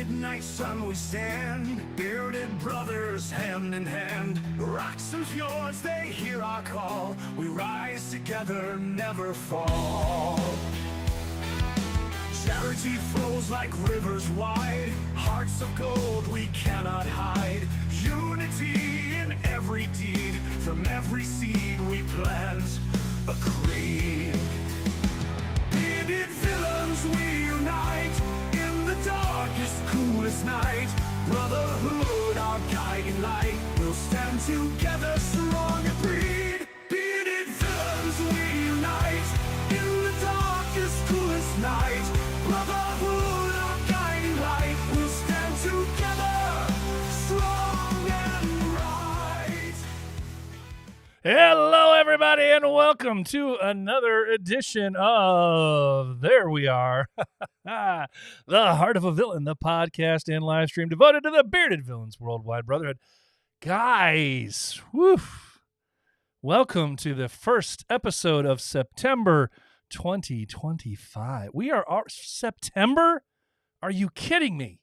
midnight sun we stand, bearded brothers hand in hand. Rocks and fjords, they hear our call. We rise together, never fall. Charity flows like rivers wide. Hearts of gold we cannot hide. Unity in every deed. From every seed we plant a creed. Bearded villains we unite. In the darkest, coolest night. Brotherhood, our guiding light. We'll stand together, strong and breed. Bearded villains we unite. In the darkest, coolest night. Brotherhood, our guiding light. We'll stand together, strong and right. Hello, everybody, and welcome to another edition of There We Are, The Heart of a Villain, the podcast and live stream devoted to the bearded villains worldwide brotherhood. Guys, welcome to the first episode of September 2025. We are September? Are you kidding me?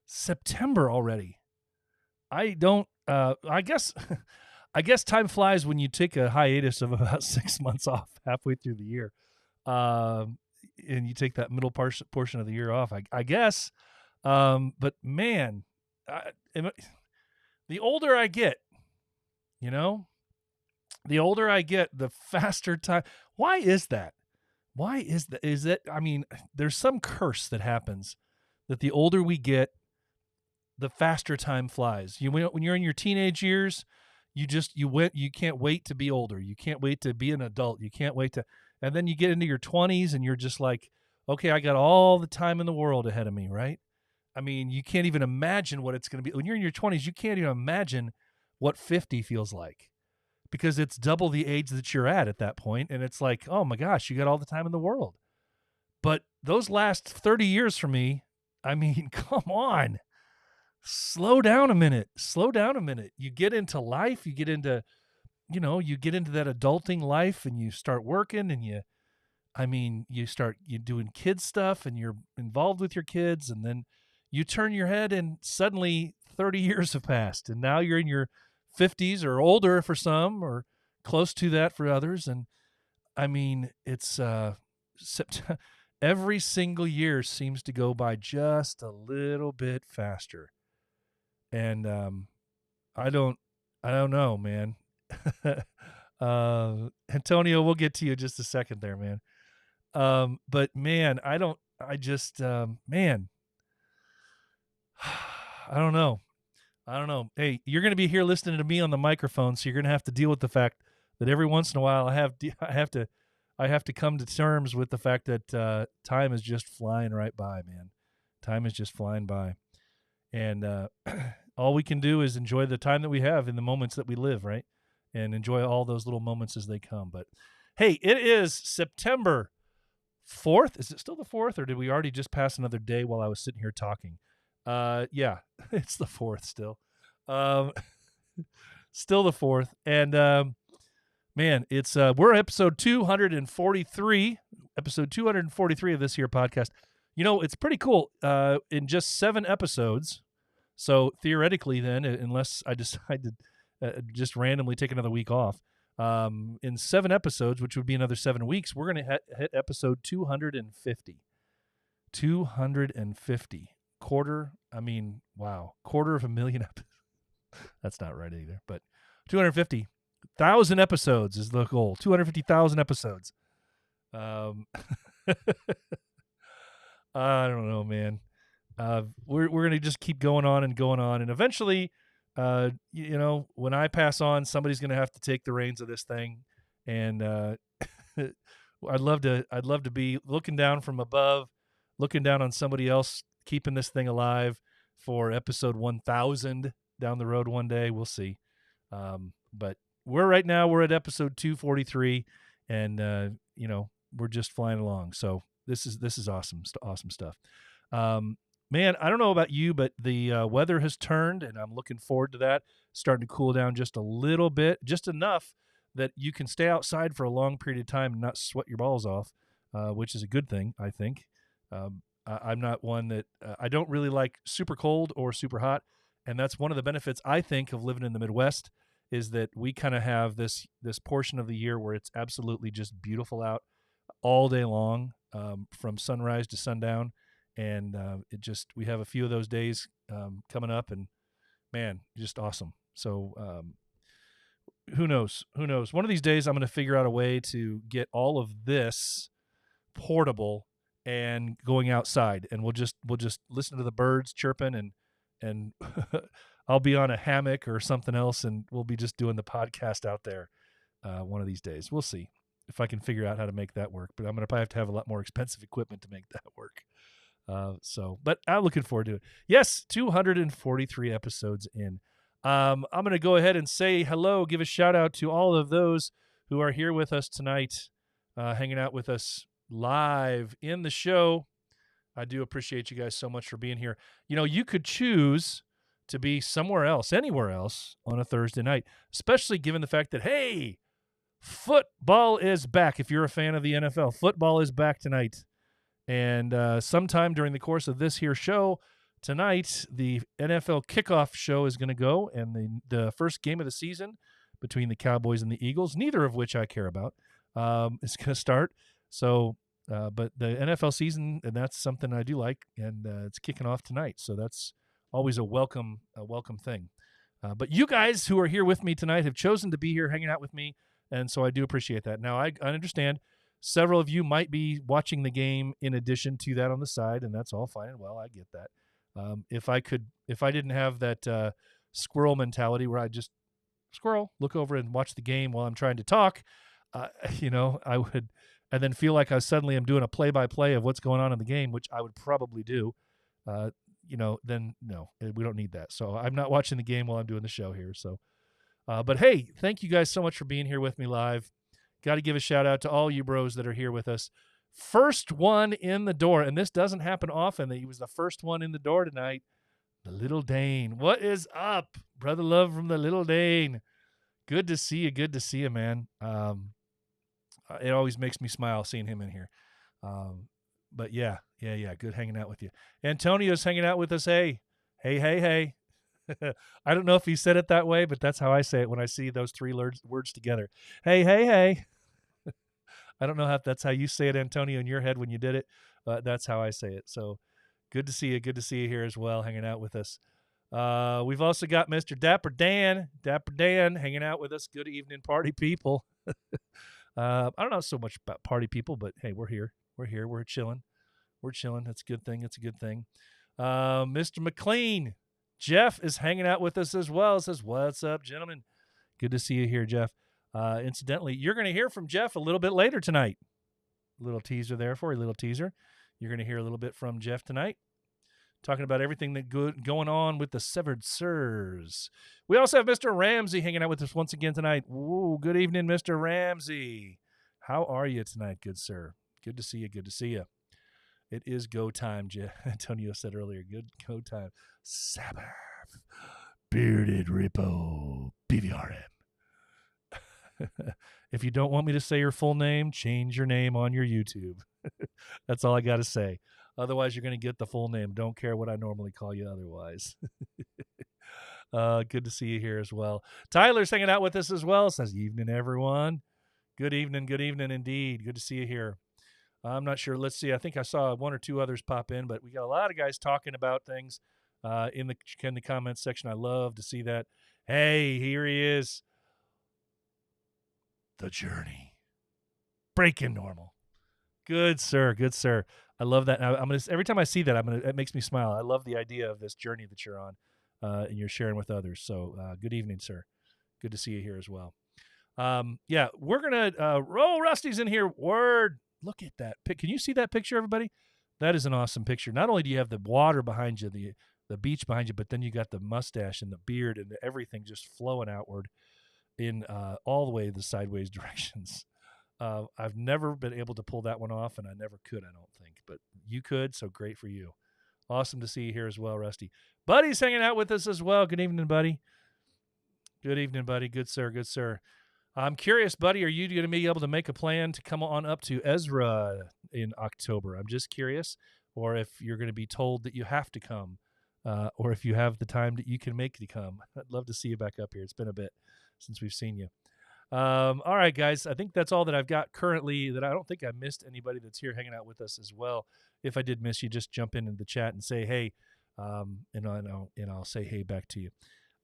September already. I guess time flies when you take a hiatus of about 6 months off halfway through the year. And you take that middle portion of the year off, I guess. But man, the older I get, the faster time. Why is that? There's some curse that happens that the older we get, the faster time flies. When you're in your teenage years, you can't wait to be older. You can't wait to be an adult. You can't wait to, and then you get into your 20s and you're just like, okay, I got all the time in the world ahead of me, right? I mean, you can't even imagine what it's going to be. When you're in your 20s, you can't even imagine what 50 feels like because it's double the age that you're at that point. And it's like, oh my gosh, you got all the time in the world. But those last 30 years for me, I mean, come on. Slow down a minute. You get into life, you get into that adulting life and you start working and you doing kid stuff and you're involved with your kids and then you turn your head and suddenly 30 years have passed and now you're in your 50s or older for some or close to that for others. And I mean, it's every single year seems to go by just a little bit faster. And I don't know, man. Antonio, we'll get to you in just a second there, man. But man, I don't know. Hey, you're going to be here listening to me on the microphone, so you're going to have to deal with the fact that every once in a while I have to come to terms with the fact that time is just flying right by, man. Time is just flying by. And all we can do is enjoy the time that we have in the moments that we live, right? And enjoy all those little moments as they come. But hey, it is September 4th. Is it still the 4th, or did we already just pass another day while I was sitting here talking? Yeah, it's the 4th still. Still the 4th. And man, it's we're episode 243, of this here podcast. It's pretty cool. In just 7 episodes, so theoretically then, unless I decide to just randomly take another week off, in 7 episodes, which would be another 7 weeks, we're going to hit episode 250. 250. Quarter of a million episodes. That's not right either, but 250,000 episodes is the goal. 250,000 episodes. I don't know, man. We're going to just keep going on, and eventually, when I pass on, somebody's going to have to take the reins of this thing, and I'd love to be looking down from above, looking down on somebody else keeping this thing alive for episode 1000 down the road one day. We'll see. But we're at episode 243, and we're just flying along. So this is awesome stuff. Man, I don't know about you, but the weather has turned, and I'm looking forward to that. Starting to cool down just a little bit, just enough that you can stay outside for a long period of time and not sweat your balls off, which is a good thing, I think. I'm not one that I don't really like super cold or super hot, and that's one of the benefits I think of living in the Midwest is that we kind of have this portion of the year where it's absolutely just beautiful out all day long, from sunrise to sundown, and we have a few of those days coming up, and man, just awesome. So who knows? Who knows? One of these days, I'm going to figure out a way to get all of this portable and going outside, and we'll just listen to the birds chirping, and I'll be on a hammock or something else, and we'll be just doing the podcast out there one of these days. We'll see if I can figure out how to make that work, but I'm going to probably have to have a lot more expensive equipment to make that work. But I'm looking forward to it. Yes, 243 episodes in. I'm going to go ahead and say hello, give a shout out to all of those who are here with us tonight, hanging out with us live in the show. I do appreciate you guys so much for being here. You know, you could choose to be somewhere else, anywhere else on a Thursday night, especially given the fact that, hey, football is back. If you're a fan of the NFL, football is back tonight. And sometime during the course of this here show tonight, the NFL kickoff show is going to go, and the first game of the season between the Cowboys and the Eagles, neither of which I care about, is going to start. So, but the NFL season, and that's something I do like, and it's kicking off tonight. So that's always a welcome thing. But you guys who are here with me tonight have chosen to be here hanging out with me, and so I do appreciate that. Now, I understand several of you might be watching the game in addition to that on the side, and that's all fine and well. I get that. If I didn't have that squirrel mentality where I just look over and watch the game while I'm trying to talk, I would, and then feel like I suddenly am doing a play-by-play of what's going on in the game, which I would probably do. Then no, we don't need that. So I'm not watching the game while I'm doing the show here. So, but hey, thank you guys so much for being here with me live. Got to give a shout out to all you bros that are here with us. First one in the door, and this doesn't happen often that he was the first one in the door tonight. The Little Dane. What is up? Brother Love from the Little Dane. Good to see you. Good to see you, man. It always makes me smile seeing him in here. But yeah. Good hanging out with you. Antonio's hanging out with us. Hey. I don't know if he said it that way, but that's how I say it when I see those three words together. Hey. I don't know if that's how you say it, Antonio, in your head when you did it. That's how I say it. So good to see you. Good to see you here as well, hanging out with us. We've also got Mr. Dapper Dan hanging out with us. Good evening, party people. I don't know so much about party people, but hey, we're here. We're chilling. That's a good thing. Mr. McClean, Jeff is hanging out with us as well. Says, what's up, gentlemen? Good to see you here, Jeff. Incidentally, you're going to hear from Jeff a little bit later tonight. A little teaser there for you, You're going to hear a little bit from Jeff tonight, talking about everything that going on with the Severed Sirs. We also have Mr. Ramsey hanging out with us once again tonight. Ooh, good evening, Mr. Ramsey. How are you tonight, good sir? Good to see you. It is go time, Antonio said earlier. Good go time. Sabbath. Bearded Repo. BVRM. If you don't want me to say your full name, change your name on your YouTube. That's all I got to say. Otherwise, you're going to get the full name. Don't care what I normally call you otherwise. Good to see you here as well. Tyler's hanging out with us as well. Says, evening, everyone. Good evening indeed. Good to see you here. I'm not sure. Let's see. I think I saw one or two others pop in, but we got a lot of guys talking about things in the comments section. I love to see that. Hey, here he is. The Journey. Breaking Normal. Good, sir. I love that. Every time I see that, it makes me smile. I love the idea of this journey that you're on, and you're sharing with others. So, good evening, sir. Good to see you here as well. We're gonna roll. Rusty's in here. Word. Look at that. Can you see that picture, everybody? That is an awesome picture. Not only do you have the water behind you, the beach behind you, but then you got the mustache and the beard and everything just flowing outward in all the way the sideways directions. I've never been able to pull that one off, and I never could, I don't think. But you could, so great for you. Awesome to see you here as well, Rusty. Buddy's hanging out with us as well. Good evening, buddy. Good sir. I'm curious, buddy, are you going to be able to make a plan to come on up to Ezra in October? I'm just curious. or if you're going to be told that you have to come, or if you have the time that you can make to come. I'd love to see you back up here. It's been a bit since we've seen you. All right, guys. I think that's all that I've got currently. That I don't think I missed anybody that's here hanging out with us as well. If I did miss you, just jump in the chat and say hey, and I'll say hey back to you.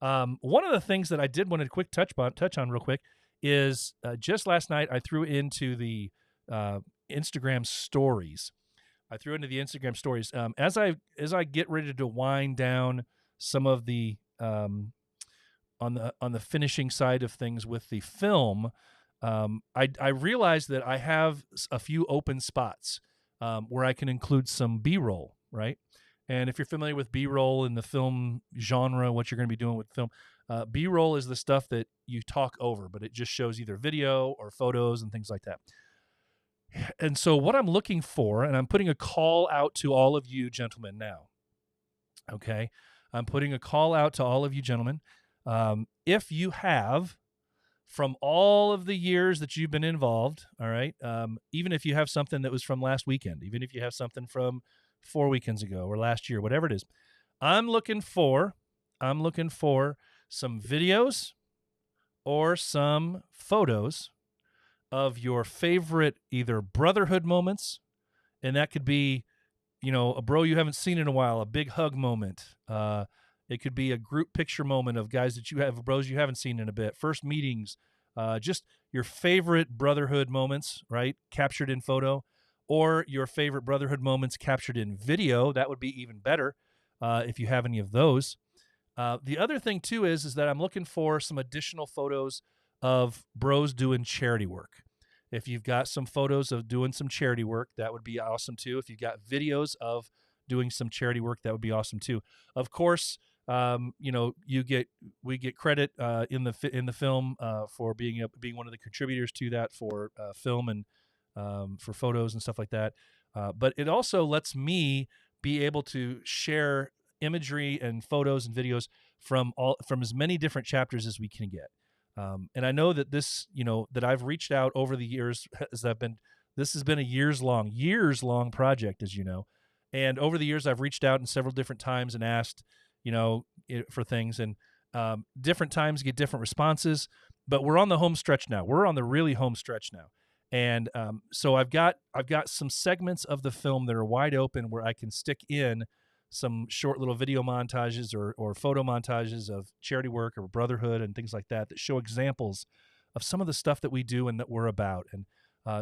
One of the things that I did want to quick touch on real quick is just last night I threw into the Instagram stories. As I get ready to wind down some of the on the finishing side of things with the film, I realized that I have a few open spots where I can include some B-roll, right? And if you're familiar with B-roll in the film genre, what you're going to be doing with film, B-roll is the stuff that you talk over, but it just shows either video or photos and things like that. And so what I'm looking for, and I'm putting a call out to all of you gentlemen now, okay? I'm putting a call out to all of you gentlemen. If you have, from all of the years that you've been involved, all right, even if you have something that was from last weekend, even if you have something from 4 weekends ago or last year, whatever it is, I'm looking for some videos or some photos of your favorite either brotherhood moments, and that could be, a bro you haven't seen in a while, a big hug moment. It could be a group picture moment of guys that you have, bros you haven't seen in a bit, first meetings, just your favorite brotherhood moments, right, captured in photo, or your favorite brotherhood moments captured in video. That would be even better if you have any of those. The other thing, too, is that I'm looking for some additional photos of bros doing charity work. If you've got some photos of doing some charity work, that would be awesome, too. If you've got videos of doing some charity work, that would be awesome, too. Of course, we get credit in the film for being one of the contributors to that for film and for photos and stuff like that. But it also lets me be able to share imagery and photos and videos from as many different chapters as we can get. And I know that that I've reached out over the years this has been a years long project, as you know. And over the years, I've reached out in several different times and asked, for things, and different times get different responses. But we're on the home stretch now. We're on the really home stretch now. And so I've got some segments of the film that are wide open where I can stick in some short little video montages or photo montages of charity work or brotherhood and things like that show examples of some of the stuff that we do and that we're about. And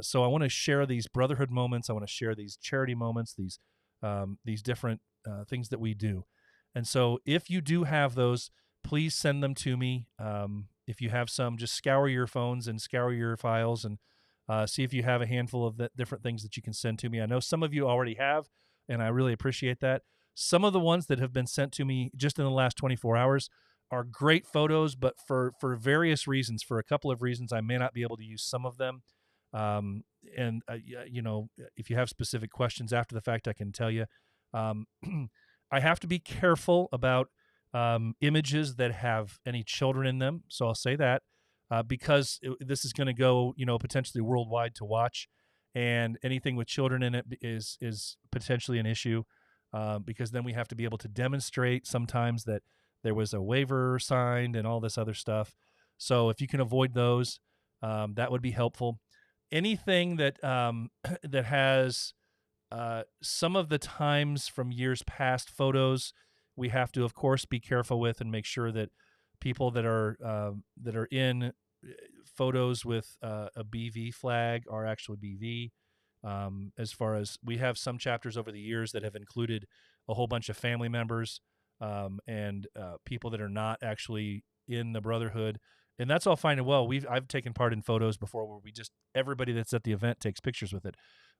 so I want to share these brotherhood moments. I want to share these charity moments, these different things that we do. And so if you do have those, please send them to me. If you have some, just scour your phones and scour your files and see if you have a handful of different things that you can send to me. I know some of you already have, and I really appreciate that. Some of the ones that have been sent to me just in the last 24 hours are great photos, but for various reasons, for a couple of reasons, I may not be able to use some of them. If you have specific questions after the fact, I can tell you. I have to be careful about images that have any children in them, so I'll say that because this is going to go, potentially worldwide to watch, and anything with children in it is potentially an issue. Because then we have to be able to demonstrate sometimes that there was a waiver signed and all this other stuff. So if you can avoid those, that would be helpful. Anything that that has some of the times from years past photos, we have to, of course, be careful with and make sure that people that are in photos with a BV flag are actually BV. As far as we have some chapters over the years that have included a whole bunch of family members and people that are not actually in the brotherhood, and that's all fine and well. I've taken part in photos before where everybody that's at the event takes pictures with it,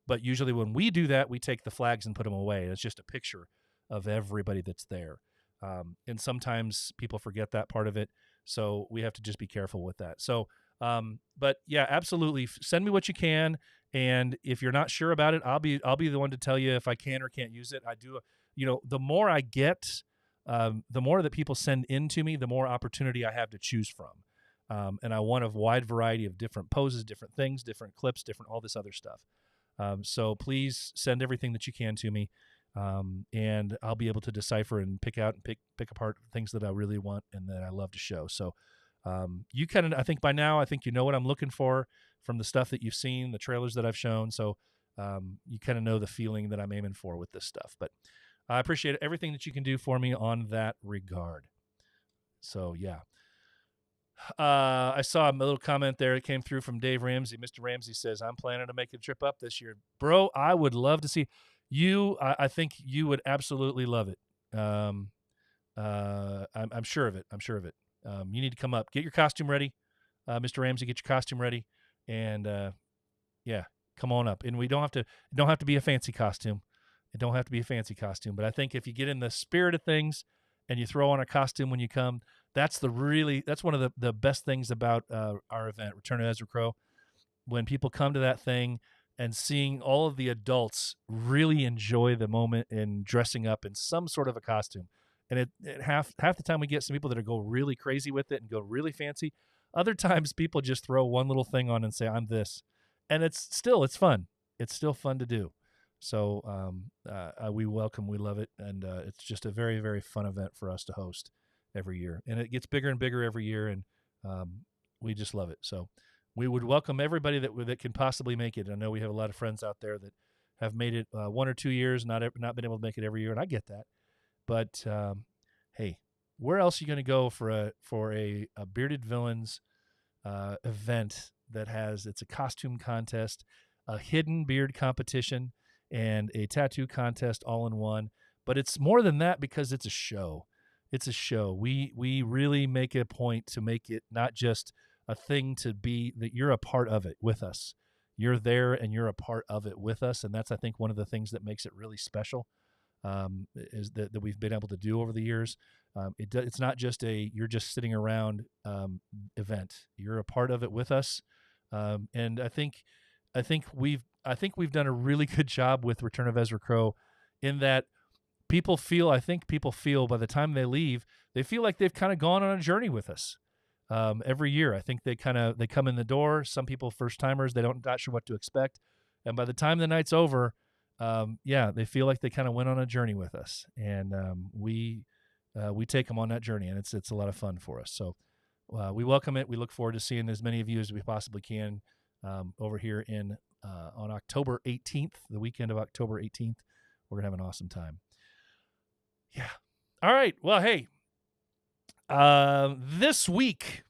but usually when we do that, we take the flags and put them away. It's just a picture of everybody that's there, and sometimes people forget that part of it, so we have to just be careful with that. So, but yeah, absolutely, send me what you can. And if you're not sure about it, I'll be the one to tell you if I can or can't use it. I do, the more I get, the more that people send in to me, the more opportunity I have to choose from. And I want a wide variety of different poses, different things, different clips, different all this other stuff. So please send everything that you can to me. and I'll be able to decipher and pick apart things that I really want and that I love to show. So you kind of, I think by now, I think you know what I'm looking for from the stuff that you've seen, the trailers that I've shown. So you kind of know the feeling that I'm aiming for with this stuff. But I appreciate everything that you can do for me on that regard. So yeah. I saw a little comment there that came through from Dave Ramsey. Mr. Ramsey says, I'm planning to make a trip up this year. Bro, I would love to see you. I think you would absolutely love it. I'm sure of it. I'm sure of it. You need to come up. Get your costume ready. Mr. Ramsey, get your costume ready. And yeah, come on up. And it don't have to be a fancy costume. It don't have to be a fancy costume. But I think if you get in the spirit of things and you throw on a costume when you come, that's one of the best things about our event, Return of Ezra Crow, when people come to that thing and seeing all of the adults really enjoy the moment in dressing up in some sort of a costume. And half the time we get some people that go really crazy with it and go really fancy. Other times people just throw one little thing on and say, I'm this. And it's fun. It's still fun to do. So we love it. And it's just a very, very fun event for us to host every year. And it gets bigger and bigger every year. And we just love it. So we would welcome everybody that can possibly make it. I know we have a lot of friends out there that have made it 1 or 2 years, not been able to make it every year. And I get that. But hey, where else are you going to go for a Bearded Villains event that it's a costume contest, a hidden beard competition, and a tattoo contest all in one? But it's more than that because it's a show. It's a show. We really make a point to make it not just a thing to be that you're a part of it with us. You're there and you're a part of it with us, and that's, I think, one of the things that makes it really special. Is that we've been able to do over the years. It's not just you're just sitting around event. You're a part of it with us, and I think we've done a really good job with Return of Ezra Crow, in that people feel by the time they leave, they feel like they've kind of gone on a journey with us. Every year, I think they come in the door. Some people first timers, not sure what to expect, and by the time the night's over, they feel like they kind of went on a journey with us, and we take them on that journey, and it's a lot of fun for us. So we welcome it. We look forward to seeing as many of you as we possibly can over here on October 18th, the weekend of October 18th. We're gonna have an awesome time. Yeah. All right. Well, hey, this week,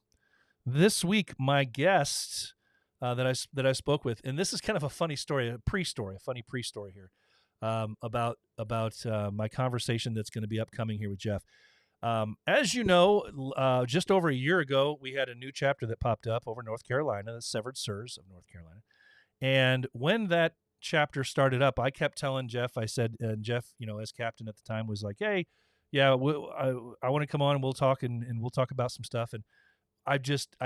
my guest that I spoke with, and this is kind of a funny story, a funny pre-story here, about my conversation that's going to be upcoming here with Jeff. As you know, just over a year ago, we had a new chapter that popped up over North Carolina, the Severed Sirs of North Carolina. And when that chapter started up, I kept telling Jeff, I said, and Jeff, as captain at the time, was like, hey, yeah, I want to come on and we'll talk and we'll talk about some stuff. And I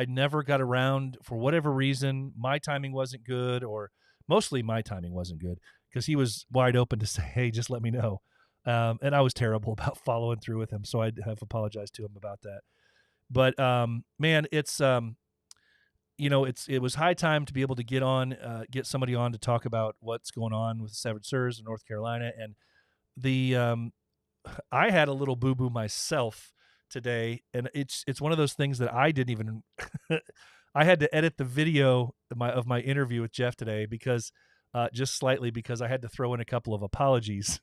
never got around, for whatever reason. My timing wasn't good, or mostly my timing wasn't good, because he was wide open to say, hey, just let me know. And I was terrible about following through with him. So I have apologized to him about that. But man, it's, it was high time to be able to get somebody on to talk about what's going on with the Severed Sirs in North Carolina. And I had a little boo-boo myself today, and it's one of those things that I didn't even I had to edit the video of my interview with Jeff today, because just slightly, because I had to throw in a couple of apologies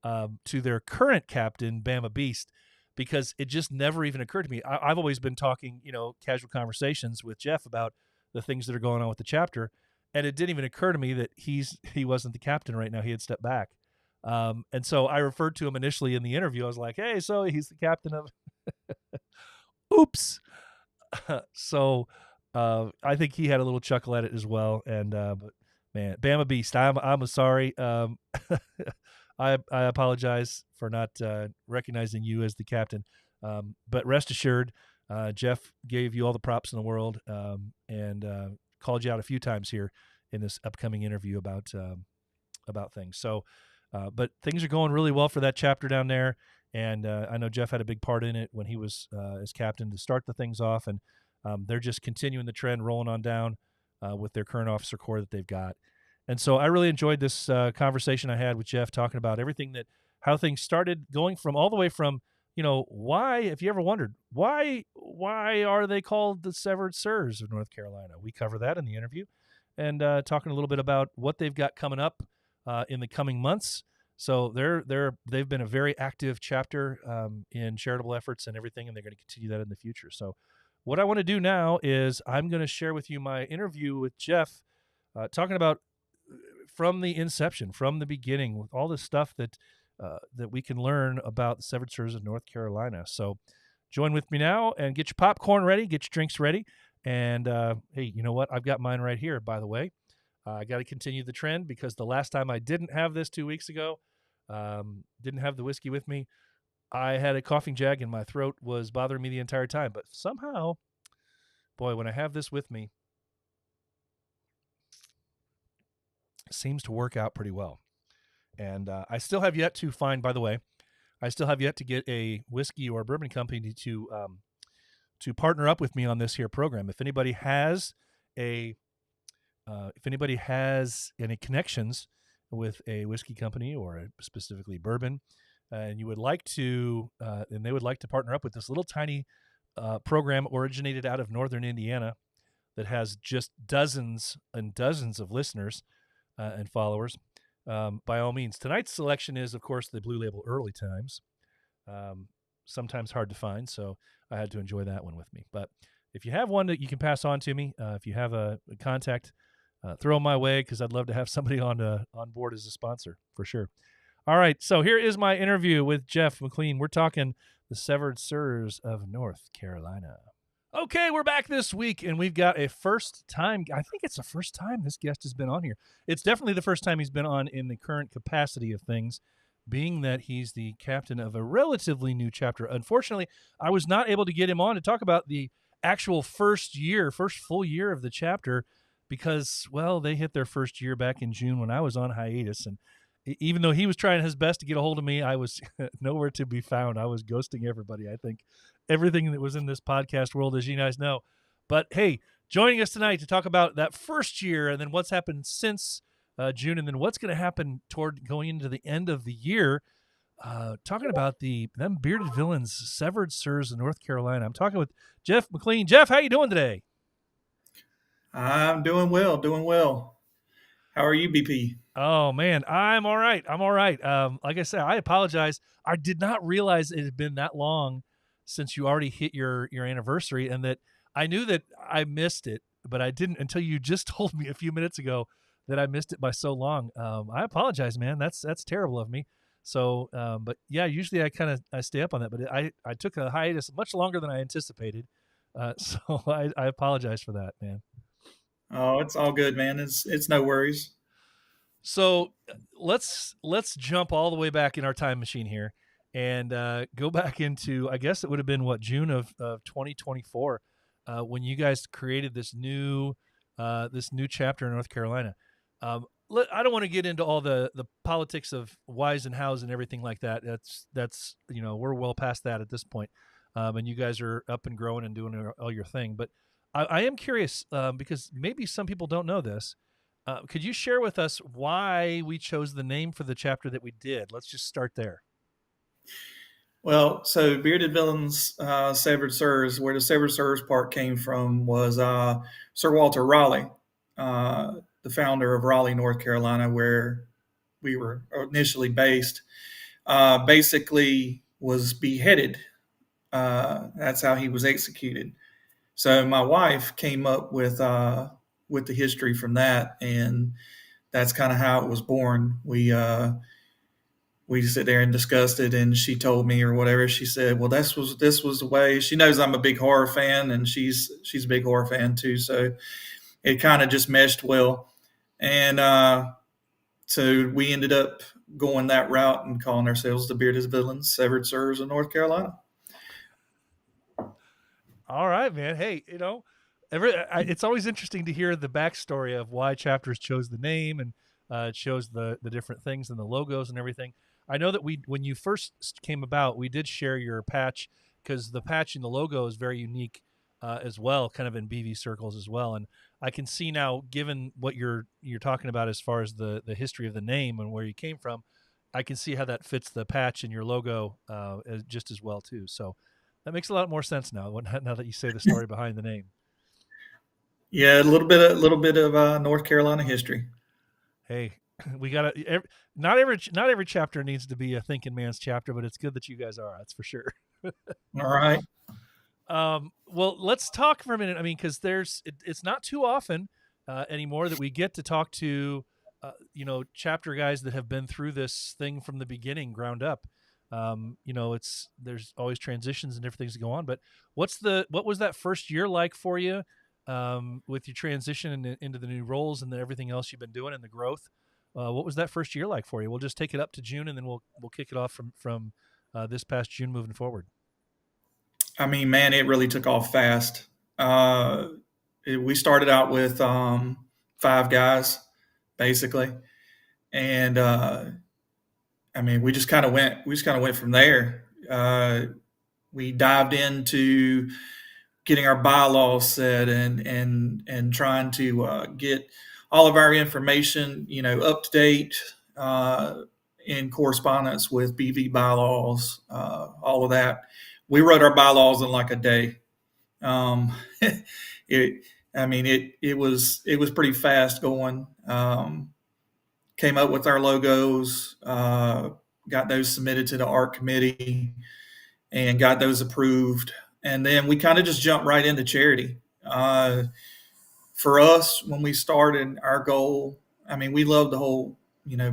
to their current captain, Bama Beast, because it just never even occurred to me. I've always been talking, casual conversations with Jeff about the things that are going on with the chapter, and it didn't even occur to me that he wasn't the captain right now. He had stepped back. And so I referred to him initially in the interview. I was like, hey, so he's the captain of oops. So I think he had a little chuckle at it as well. And but man, Bama Beast, I'm sorry. I apologize for not recognizing you as the captain. But rest assured, Jeff gave you all the props in the world, and called you out a few times here in this upcoming interview about things. So but things are going really well for that chapter down there, and I know Jeff had a big part in it when he was as captain to start the things off, and they're just continuing the trend, rolling on down with their current officer corps that they've got. And so I really enjoyed this conversation I had with Jeff, talking about everything how things started, going from all the way from, why, if you ever wondered, why are they called the Severed Sirs of North Carolina? We cover that in the interview, and talking a little bit about what they've got coming up in the coming months. So they've been a very active chapter in charitable efforts and everything, and they're going to continue that in the future. So what I want to do now is I'm going to share with you my interview with Jeff, talking about from the inception, from the beginning, with all the stuff that we can learn about the Severed Sirs of North Carolina. So join with me now and get your popcorn ready, get your drinks ready. And hey, you know what? I've got mine right here, by the way. I got to continue the trend, because the last time I didn't have this 2 weeks ago, didn't have the whiskey with me, I had a coughing jag and my throat was bothering me the entire time. But somehow, boy, when I have this with me, it seems to work out pretty well. And I still have yet to find, by the way, I still have yet to get a whiskey or bourbon company to partner up with me on this here program. If anybody has any connections with a whiskey company or specifically bourbon, and you would like to, and they would like to partner up with this little tiny program originated out of Northern Indiana that has just dozens and dozens of listeners and followers, by all means. Tonight's selection is, of course, the Blue Label Early Times. Sometimes hard to find, so I had to enjoy that one with me. But if you have one that you can pass on to me, if you have a contact, throw them my way, because I'd love to have somebody on board as a sponsor for sure. All right, so here is my interview with Jeff McClean. We're talking the Severed Sirs of North Carolina. Okay, we're back this week, and we've got a first time. I think it's the first time this guest has been on here. It's definitely the first time he's been on in the current capacity of things, being that he's the captain of a relatively new chapter. Unfortunately, I was not able to get him on to talk about the actual first full year of the chapter, because, well, they hit their first year back in June when I was on hiatus. And even though he was trying his best to get a hold of me, I was nowhere to be found. I was ghosting everybody. I think everything that was in this podcast world, as you guys know. But hey, joining us tonight to talk about that first year and then what's happened since June, and then what's going to happen toward going into the end of the year, talking about them bearded villains, Severed Sirs of North Carolina. I'm talking with Jeff McClean. Jeff, how you doing today? I'm doing well, doing well. How are you, BP? Oh man, I'm all right. Like I said, I apologize. I did not realize it had been that long since you already hit your anniversary, and that I knew that I missed it, but I didn't until you just told me a few minutes ago that I missed it by so long. I apologize, man. That's terrible of me. So, but yeah, usually I stay up on that, but I took a hiatus much longer than I anticipated. So I apologize for that, man. Oh, it's all good, man. It's no worries. So let's jump all the way back in our time machine here and go back into, I guess it would have been June of 2024, when you guys created this new chapter in North Carolina. I don't want to get into all the politics of whys and hows and everything like that. That's we're well past that at this point, and you guys are up and growing and doing all your thing. But I am curious, because maybe some people don't know this. Could you share with us why we chose the name for the chapter that we did? Let's just start there. Well, so Bearded Villains, Severed Sirs, where the Severed Sirs part came from was Sir Walter Raleigh, the founder of Raleigh, North Carolina, where we were initially based. Basically was beheaded. That's how he was executed. So my wife came up with the history from that, and that's kind of how it was born. We sit there and discussed it, and she told me, or whatever, she said, well, this was the way. She knows I'm a big horror fan, and she's a big horror fan too, so it kind of just meshed well. And so we ended up going that route and calling ourselves the Bearded Villains, Severed Sirs of North Carolina. All right, man. Hey, it's always interesting to hear the backstory of why chapters chose the name, and chose the different things and the logos and everything. I know that when you first came about, we did share your patch, because the patch and the logo is very unique. as well, kind of in BV circles as well. And I can see now, given what you're talking about as far as the history of the name and where you came from, I can see how that fits the patch in your logo just as well too. So that makes a lot more sense now. Now that you say the story behind the name. Yeah, a little bit of North Carolina history. Hey, we got to. Not every chapter needs to be a thinking man's chapter, but it's good that you guys are. That's for sure. All right. Well, let's talk for a minute. I mean, because it's not too often anymore that we get to talk to, chapter guys that have been through this thing from the beginning, ground up. There's always transitions and different things that go on. But what was that first year like for you, with your transition into the new roles and then everything else you've been doing and the growth? What was that first year like for you? We'll just take it up to June and then we'll kick it off from this past June moving forward. I mean, man, it really took off fast. We started out with 5 guys, basically, and I mean, we just kind of went from there. We dived into getting our bylaws set and trying to get all of our information, up to date, in correspondence with BV bylaws, all of that. We wrote our bylaws in like a day. Um, it was pretty fast going. Came up with our logos, got those submitted to the art committee, and got those approved. And then we kind of just jumped right into charity. For us, when we started, our goal, I mean, we love the whole,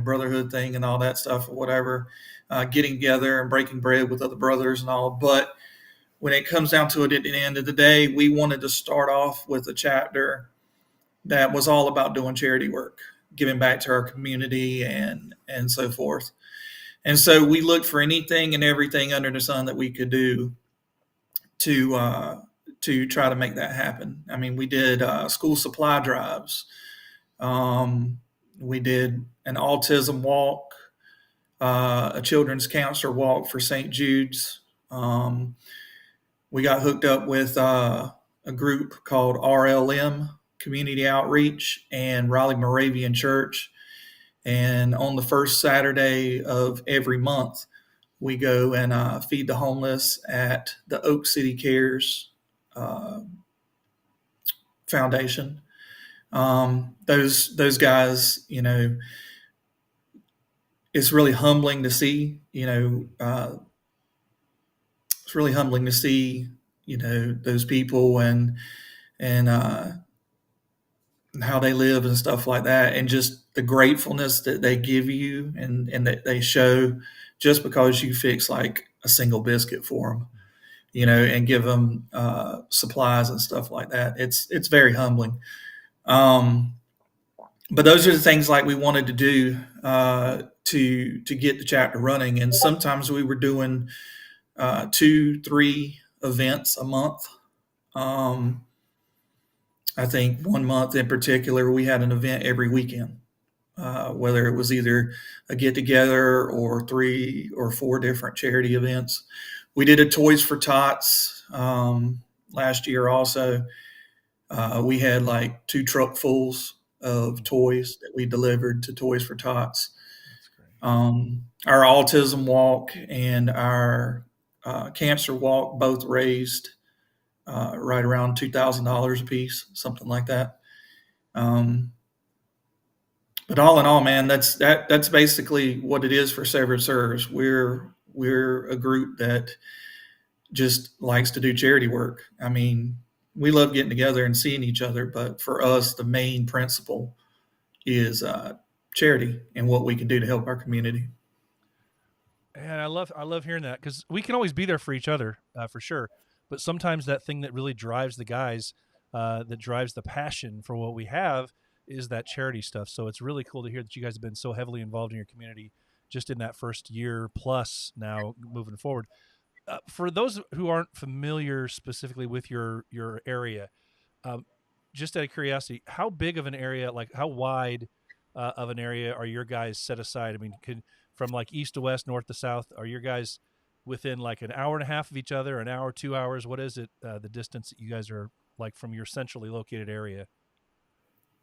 brotherhood thing and all that stuff or whatever, getting together and breaking bread with other brothers and all. But when it comes down to it at the end of the day, we wanted to start off with a chapter that was all about doing charity work, giving back to our community and so forth. And so we looked for anything and everything under the sun that we could do to try to make that happen. I mean, we did school supply drives. We did an autism walk, a children's cancer walk for St. Jude's. We got hooked up with a group called RLM, Community Outreach, and Raleigh Moravian Church. And on the first Saturday of every month, we go and feed the homeless at the Oak City Cares Foundation. Those guys, it's really humbling to see. It's really humbling to see, those people and how they live and stuff like that, and just the gratefulness that they give you and that they show just because you fix like a single biscuit for them, and give them supplies and stuff like that. It's very humbling. But those are the things like we wanted to do to get the chapter running, and sometimes we were doing 2-3 events a month. I think one month in particular, we had an event every weekend, whether it was either a get together or 3 or 4 different charity events. We did a Toys for Tots last year also. We had like 2 truckfuls of toys that we delivered to Toys for Tots. That's great. Our autism walk and our cancer walk both raised right around $2,000 a piece, something like that. But all in all, man, that's basically what it is for Severed Serves. We're a group that just likes to do charity work. I mean, we love getting together and seeing each other, but for us, the main principle is charity and what we can do to help our community. And I love hearing that, because we can always be there for each other, for sure. But sometimes that thing that really drives the guys, that drives the passion for what we have, is that charity stuff. So it's really cool to hear that you guys have been so heavily involved in your community just in that first year plus now moving forward. For those who aren't familiar specifically with your area, just out of curiosity, how big of an area, like how wide of an area are your guys set aside? I mean, from like east to west, north to south, are your guys within like an hour and a half of each other, an hour, 2 hours? What is it, the distance that you guys are like from your centrally located area?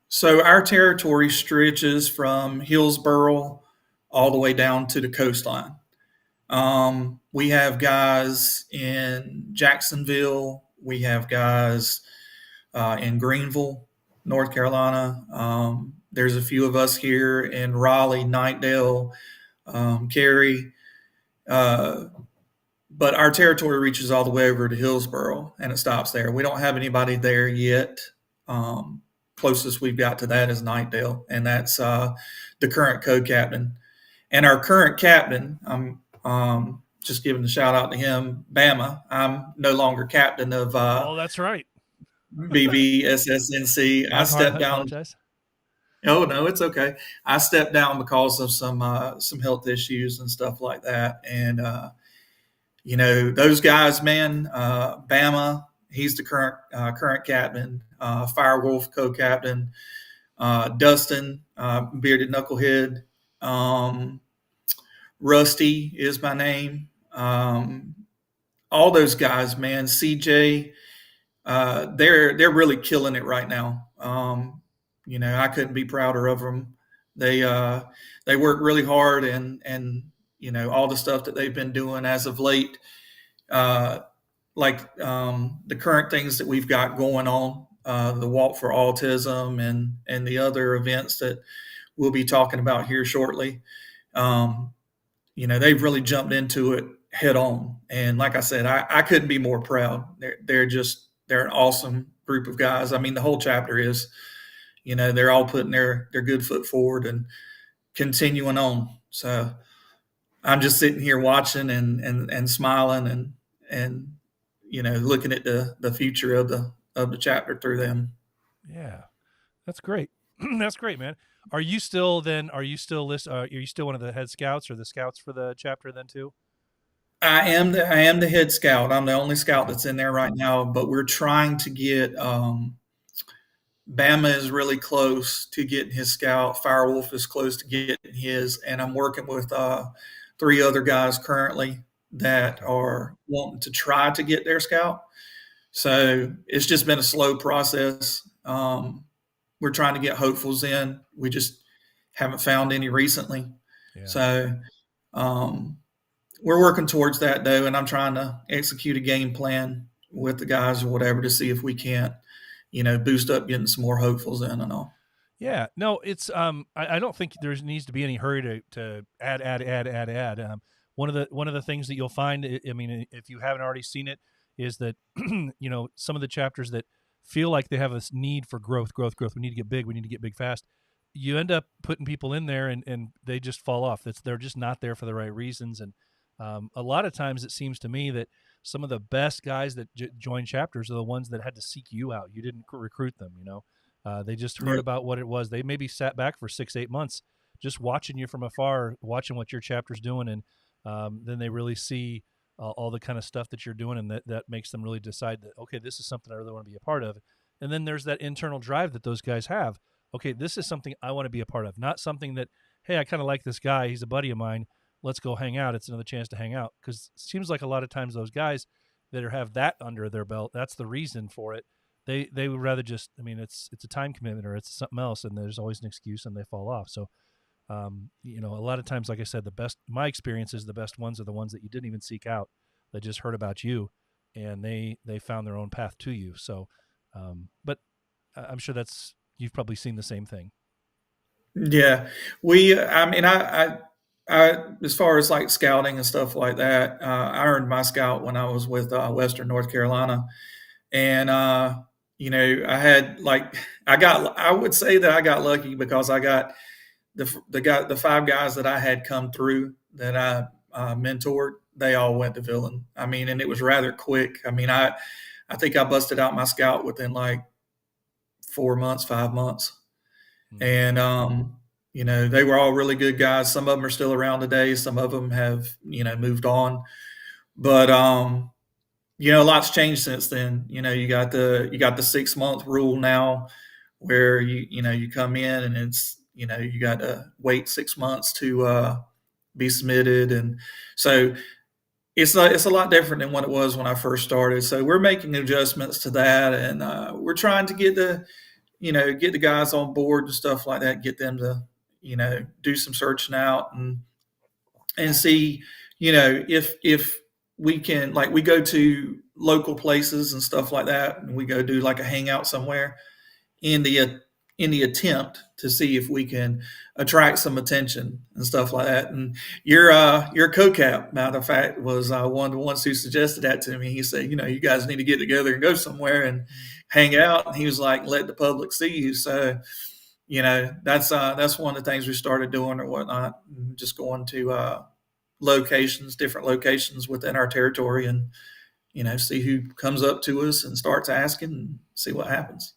So our territory stretches from Hillsboro all the way down to the coastline. We have guys in Jacksonville. We have guys in Greenville, North Carolina. There's a few of us here in Raleigh, Knightdale, Cary. Uh, but our territory reaches all the way over to Hillsboro and it stops there. We don't have anybody there yet. Closest we've got to that is Knightdale, and that's the current co-captain. And our current captain, I'm just giving a shout out to him, Bama. I'm no longer captain of Oh, that's right. BVSSNC. I stepped down. Apologize. Oh no, it's okay. I stepped down because of some health issues and stuff like that. And those guys, man, Bama, he's the current captain. Firewolf co-captain. Dustin, bearded knucklehead. Rusty is my name. All those guys, man. CJ, they're really killing it right now. I couldn't be prouder of them. They work really hard, and all the stuff that they've been doing as of late, the current things that we've got going on, the Walk for Autism and the other events that we'll be talking about here shortly. They've really jumped into it head on. And like I said, I couldn't be more proud. They're an awesome group of guys. I mean, the whole chapter is, they're all putting their good foot forward and continuing on. So I'm just sitting here watching and smiling and looking at the future of the chapter through them. Yeah, that's great. That's great, man. Are you still are you still one of the head scouts or the scouts for the chapter then too? I am the head scout. I'm the only scout that's in there right now, but we're trying to get Bama is really close to getting his scout. Firewolf is close to getting his, and I'm working with 3 other guys currently that are wanting to try to get their scout. So it's just been a slow process. We're trying to get hopefuls in. We just haven't found any recently. Yeah. So we're working towards that, though, and I'm trying to execute a game plan with the guys or whatever to see if we can't, boost up getting some more hopefuls in and all. Yeah, no, it's I don't think there needs to be any hurry to add. One of the things that you'll find, I mean, if you haven't already seen it, is that some of the chapters that feel like they have this need for growth. We need to get big fast. You end up putting people in there and they just fall off. They're just not there for the right reasons. And a lot of times it seems to me that some of the best guys that join chapters are the ones that had to seek you out. You didn't recruit them, they just heard about what it was. They maybe sat back for 6-8 months just watching you from afar, watching what your chapter's doing. And then they really see all the kind of stuff that you're doing, and that makes them really decide that, okay, this is something I really want to be a part of. And then there's that internal drive that those guys have. Okay, this is something I want to be a part of, not something that, hey, I kind of like this guy. He's a buddy of mine. Let's go hang out. It's another chance to hang out. Because it seems like a lot of times those guys that have that under their belt, that's the reason for it. They would rather just, I mean, it's a time commitment or it's something else, and there's always an excuse and they fall off. So, a lot of times, like I said, my experience is the best ones are the ones that you didn't even seek out. They just heard about you and they found their own path to you. So, but I'm sure you've probably seen the same thing. Yeah, I as far as like scouting and stuff like that, I earned my scout when I was with Western North Carolina, and I would say that I got lucky because I got the 5 guys that I had come through that I mentored. They all went to Villain. I mean, and it was rather quick. I mean, I think I busted out my scout within like 4 months, 5 months. And, they were all really good guys. Some of them are still around today. Some of them have, moved on. But, a lot's changed since then. You got the 6-month rule now where you come in and it's, you got to wait 6 months to be submitted. And so it's a lot different than what it was when I first started. So we're making adjustments to that, and we're trying to get get the guys on board and stuff like that, get them to do some searching out and see if we can, like, we go to local places and stuff like that, and we go do like a hangout somewhere in the attempt to see if we can attract some attention and stuff like that. And your co-cap, matter of fact, was one of the ones who suggested that to me. He said, you guys need to get together and go somewhere and hang out. And he was like, let the public see you. So that's one of the things we started doing or whatnot, just going to different locations within our territory, and see who comes up to us and starts asking and see what happens.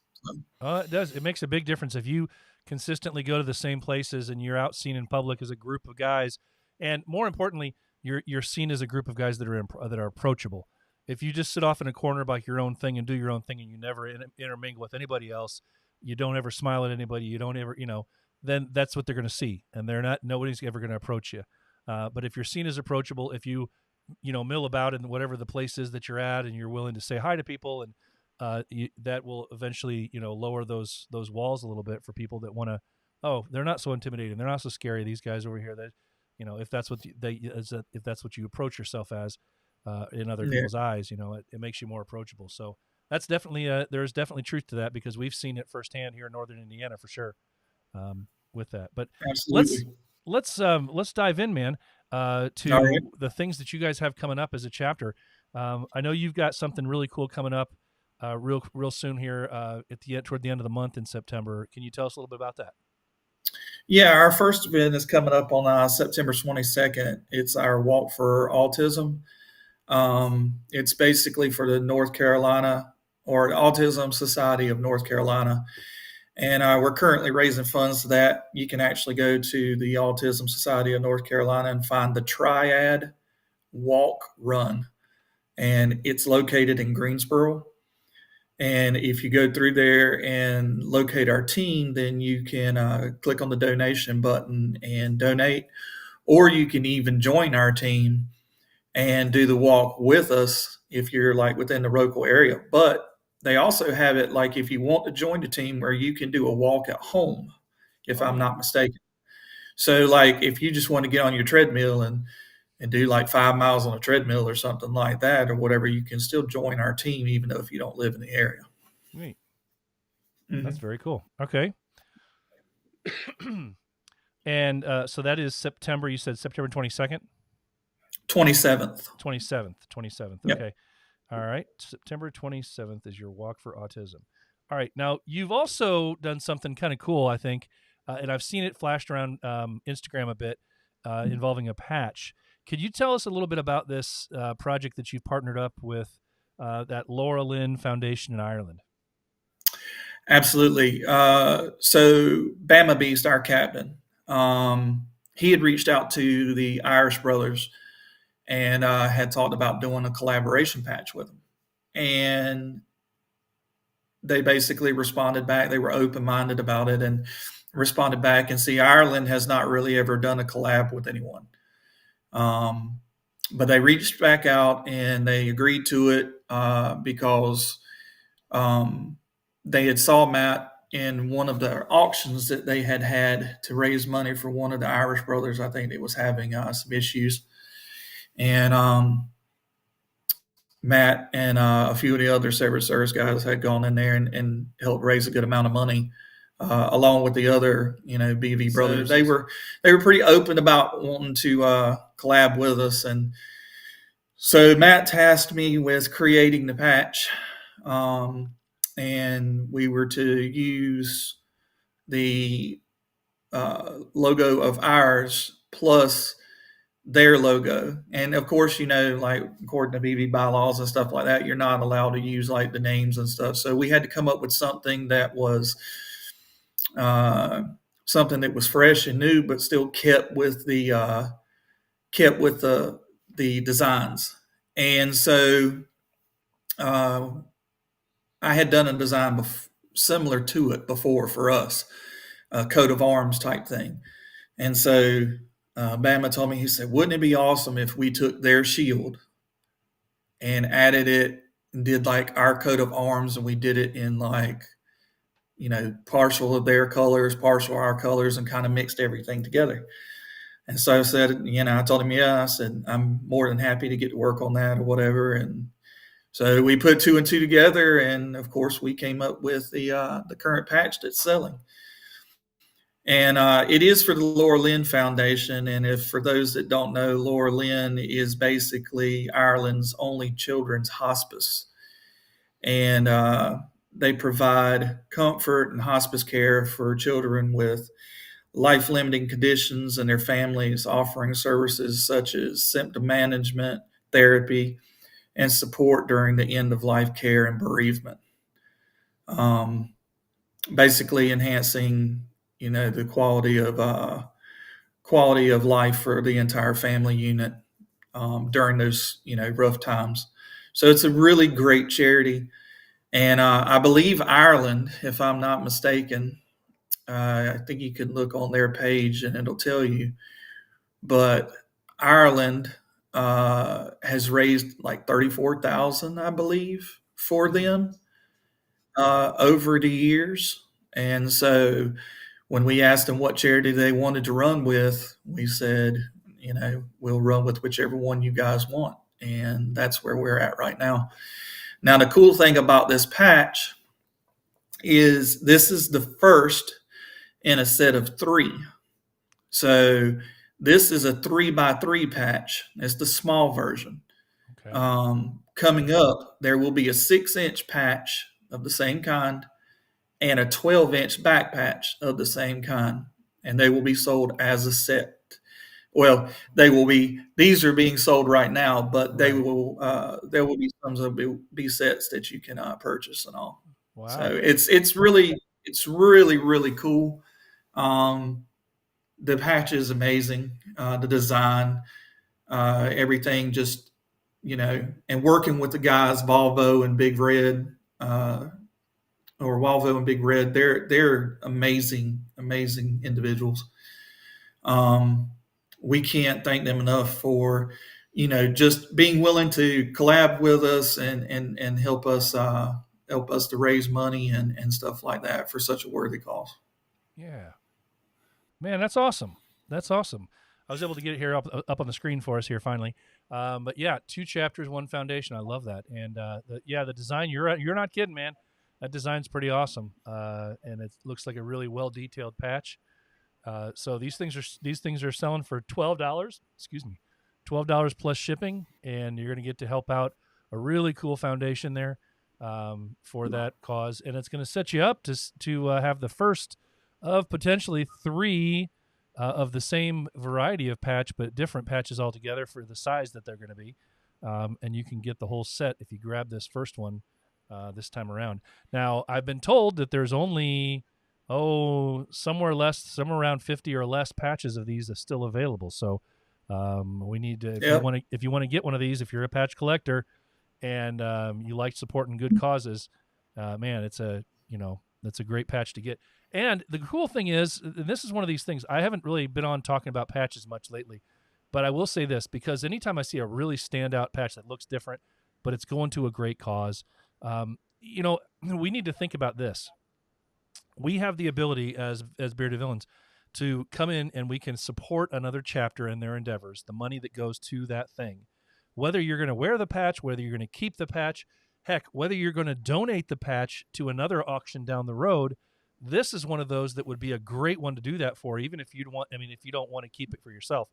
It does. It makes a big difference if you consistently go to the same places and you're out seen in public as a group of guys, and more importantly, you're seen as a group of guys that are approachable. If you just sit off in a corner by your own thing and do your own thing, and you never intermingle with anybody else, you don't ever smile at anybody, you don't ever, then that's what they're going to see, and nobody's ever going to approach you. But if you're seen as approachable, if you mill about in whatever the place is that you're at, and you're willing to say hi to people, and that will eventually lower those walls a little bit for people that want to. Oh, they're not so intimidating, they're not so scary, these guys over here. That if that's what if that's what you approach yourself as in other people's eyes, it makes you more approachable. So that's definitely there's definitely truth to that, because we've seen it firsthand here in Northern Indiana for sure. With that, but Absolutely. let's dive in, man, to the things that you guys have coming up as a chapter. I know you've got something really cool coming up real soon here toward the end of the month in September. Can you tell us a little bit about that? Yeah, our first event is coming up on September 22nd. It's our Walk for Autism. It's basically for the North Carolina, or the Autism Society of North Carolina. And we're currently raising funds for that. You can actually go to the Autism Society of North Carolina and find the Triad Walk Run. And it's located in Greensboro. And if you go through there and locate our team, then you can click on the donation button and donate. Or you can even join our team and do the walk with us if you're like within the local area. But they also have it like if you want to join the team where you can do a walk at home, if I'm not mistaken. So like if you just want to get on your treadmill and do like 5 miles on a treadmill or something like that or whatever, you can still join our team even though if you don't live in the area. Neat. Mm-hmm. That's very cool. Okay. And so that is September, you said September 22nd? 27th. 27th. Yep. Okay. All right. September 27th is your Walk for Autism. All right. Now, you've also done something kind of cool, I think, and I've seen it flashed around Instagram a bit involving a patch. Could you tell us a little bit about this project that you've partnered up with that Laura Lynn Foundation in Ireland? Absolutely. So Bama Beast, our captain, he had reached out to the Irish brothers and had talked about doing a collaboration patch with them. And they basically responded back. They were open-minded about it and responded back. And see, Ireland has not really ever done a collab with anyone. But they reached back out and they agreed to it because they had saw Matt in one of the auctions that they had to raise money for one of the Irish brothers. I think it was having some issues. And Matt and a few of the other Severed Service guys had gone in there and helped raise a good amount of money, along with the other, BV brothers. They were pretty open about wanting to collab with us, and so Matt tasked me with creating the patch, and we were to use the logo of ours plus their logo. And of course, like according to BV bylaws and stuff like that, you're not allowed to use like the names and stuff. So we had to come up with something that was fresh and new, but still kept with the designs. And so I had done a design similar to it before for us, a coat of arms type thing. And so Bama told me, he said, wouldn't it be awesome if we took their shield and added it and did like our coat of arms, and we did it in like, partial of their colors, partial our colors, and kind of mixed everything together. And so I said, I told him, yeah, I said, I'm more than happy to get to work on that or whatever. And so we put two and two together, and of course we came up with the current patch that's selling. And it is for the Laura Lynn Foundation. And if for those that don't know, Laura Lynn is basically Ireland's only children's hospice. And they provide comfort and hospice care for children with life-limiting conditions and their families, offering services such as symptom management, therapy, and support during the end-of-life care and bereavement. Basically enhancing, the quality of life for the entire family unit during those, rough times. So it's a really great charity. And I believe Ireland, if I'm not mistaken, I think you can look on their page and it'll tell you. But Ireland has raised like 34,000, I believe, for them over the years. And so when we asked them what charity they wanted to run with, we said, we'll run with whichever one you guys want. And that's where we're at right now. Now, the cool thing about this patch is this is the first in a set of 3. So this is a 3x3 patch. It's the small version. Okay. Coming up, there will be a 6-inch patch of the same kind and a 12-inch back patch of the same kind, and they will be sold as a set. Well, these are being sold right now, but there will be some that will be sets that you can purchase and all. Wow. So it's really cool. The patch is amazing. The design, everything, just and working with the guys Volvo and Big Red, or Volvo and Big Red, they're amazing individuals. We can't thank them enough for just being willing to collab with us and help us to raise money and stuff like that for such a worthy cause. Yeah, man, that's awesome. That's awesome. I was able to get it here up on the screen for us here finally. But yeah, 2 chapters, 1 foundation. I love that. And the design. You're not kidding, man. That design's pretty awesome. And it looks like a really well detailed patch. So these things are selling for $12. Excuse me, $12 plus shipping, and you're going to get to help out a really cool foundation there for that cause, and it's going to set you up to have the first of potentially 3 of the same variety of patch, but different patches altogether for the size that they're going to be. And you can get the whole set if you grab this first one this time around. Now, I've been told that there's only somewhere around 50 or less patches of these that's still available. So we need to, if you want to get one of these, if you're a patch collector and you like supporting good causes, man, that's a great patch to get. And the cool thing is, and this is one of these things, I haven't really been on talking about patches much lately, but I will say this, because anytime I see a really standout patch that looks different, but it's going to a great cause, we need to think about this. We have the ability as Bearded Villains to come in and we can support another chapter in their endeavors, the money that goes to that thing. Whether you're going to wear the patch, whether you're going to keep the patch, heck, whether you're going to donate the patch to another auction down the road, this is one of those that would be a great one to do that for, even if you don't want to keep it for yourself,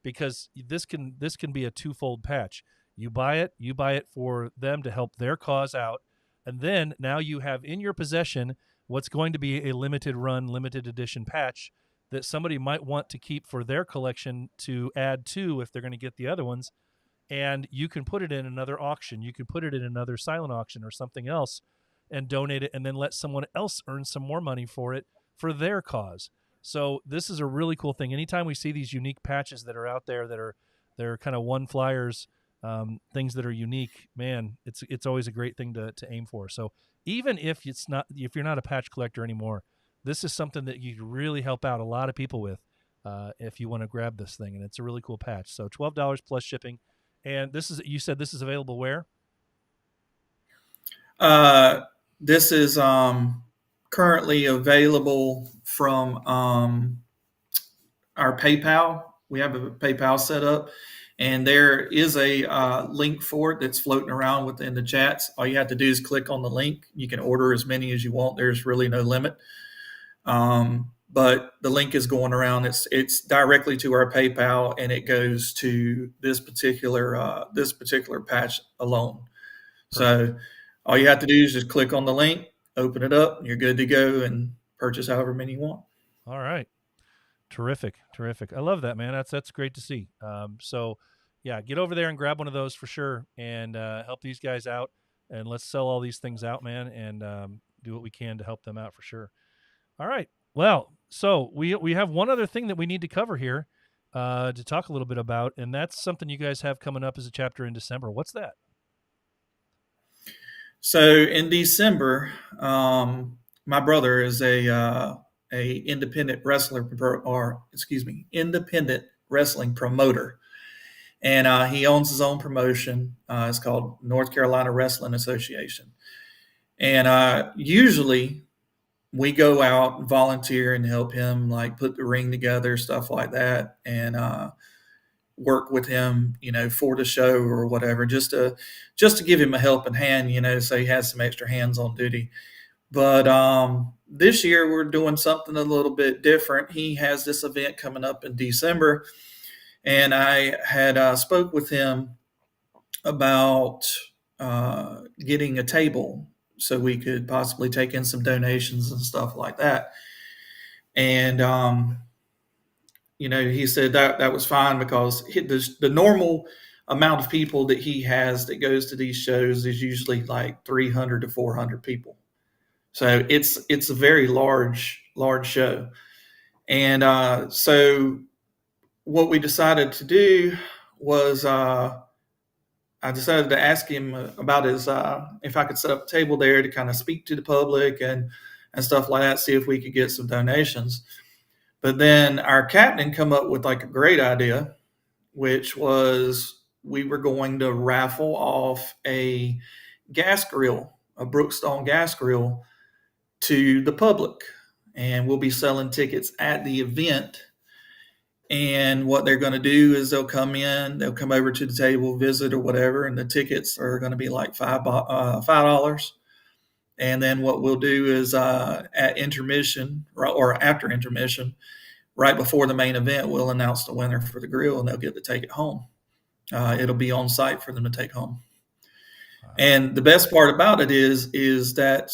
because this can be a twofold patch. You buy it for them to help their cause out, and then now you have in your possession what's going to be a limited run, limited edition patch that somebody might want to keep for their collection to add to if they're going to get the other ones. And you can put it in another auction. You can put it in another silent auction or something else and donate it, and then let someone else earn some more money for it for their cause. So this is a really cool thing. Anytime we see these unique patches that are out there they're kind of one flyers, things that are unique, man, it's always a great thing to aim for. So even if you're not a patch collector anymore, this is something that you can really help out a lot of people with if you want to grab this thing, and it's a really cool patch. So $12 plus shipping, And you said this is available where? This is currently available from our PayPal. We have a PayPal set up, and there is a link for it that's floating around within the chats. All you have to do is click on the link. You can order as many as you want. There's really no limit. But the link is going around. It's directly to our PayPal, and it goes to this particular patch alone. So all you have to do is just click on the link, open it up, and you're good to go and purchase however many you want. All right. Terrific. I love that, man. That's great to see. So yeah, get over there and grab one of those for sure, and help these guys out, and let's sell all these things out, man, and do what we can to help them out for sure. All right. Well, so we have one other thing that we need to cover here to talk a little bit about, and that's something you guys have coming up as a chapter in December. What's that? So in December, my brother is a independent independent wrestling promoter, and he owns his own promotion. It's called North Carolina Wrestling Association, and usually we go out and volunteer and help him, like put the ring together, stuff like that, and work with him, for the show or whatever, just to give him a helping hand, so he has some extra hands on duty. But this year we're doing something a little bit different. He has this event coming up in December, and I had spoke with him about getting a table so we could possibly take in some donations and stuff like that. And he said that was fine because the normal amount of people that he has that goes to these shows is usually like 300 to 400 people. So it's a very large show. And so what we decided to do was I decided to ask him about if I could set up a table there to kind of speak to the public and stuff like that, see if we could get some donations. But then our captain come up with like a great idea, which was we were going to raffle off a gas grill, a Brookstone gas grill, to the public. And we'll be selling tickets at the event. And what they're going to do is they'll come over to the table, visit or whatever, and the tickets are going to be like $5. And then what we'll do is at intermission or after intermission, right before the main event, we'll announce the winner for the grill, and they'll get to take it home. It'll be on site for them to take home. And the best part about it is that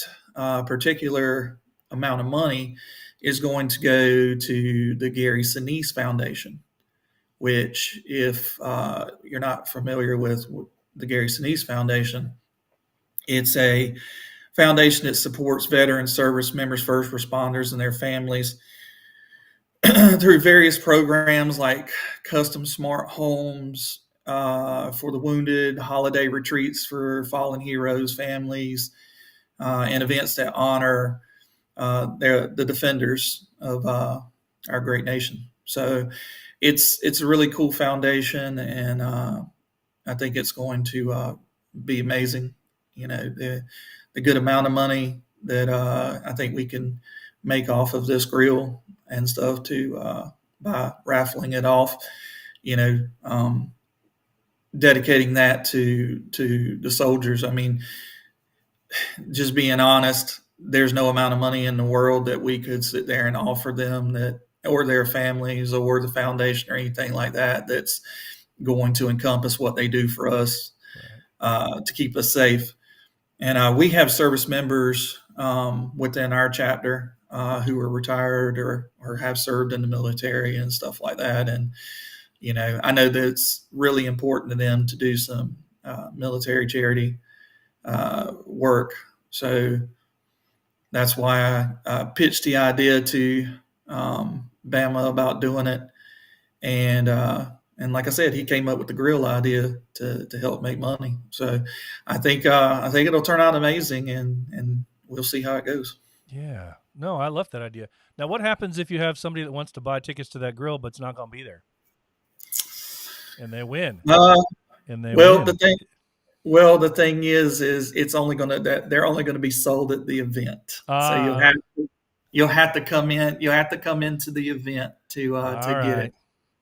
particular amount of money is going to go to the Gary Sinise Foundation, which, if you're not familiar with the Gary Sinise Foundation, it's a foundation that supports veteran service members, first responders, and their families through various programs like custom smart homes for the wounded, holiday retreats for fallen heroes' families, and events that honor the defenders of our great nation. So it's a really cool foundation, and I think it's going to be amazing. The good amount of money that I think we can make off of this grill and stuff by raffling it off, dedicating that to the soldiers. I mean, just being honest, there's no amount of money in the world that we could sit there and offer them or their families or the foundation or anything like that that's going to encompass what they do for us to keep us safe. And we have service members within our chapter who are retired or have served in the military and stuff like that. And, I know that it's really important to them to do some military charity work. So that's why I pitched the idea to Bama about doing it. And like I said, he came up with the grill idea to help make money. So I think it'll turn out amazing, and we'll see how it goes. Yeah. No, I love that idea. Now, what happens if you have somebody that wants to buy tickets to that grill but's not going to be there, and they win? and they Well, win. the thing is it's only they're only gonna be sold at the event. So you'll have to come in. You'll have to come into the event to All get it. right.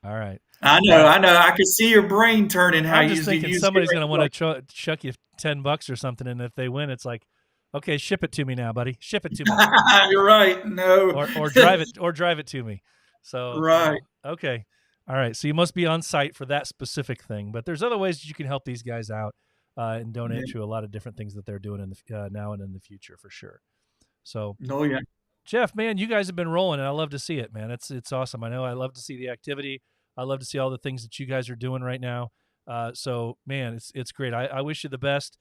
All right. I All know, right. I know. I can see your brain turning. How I'm just you thinking use somebody's your going to brain want to chuck you $10 or something, and if they win, it's like, okay, ship it to me now, buddy. Ship it to me, like, you're right. No, or drive it to me. So right. okay, all right. So you must be on site for that specific thing, but there's other ways that you can help these guys out and donate Yeah. to a lot of different things that they're doing in the now and in the future for sure. So Oh yeah. Jeff, man, you guys have been rolling, and I love to see it, man. It's awesome. I know I love to see the activity. I love to see all the things that you guys are doing right now. So, man, it's great. I wish you the best.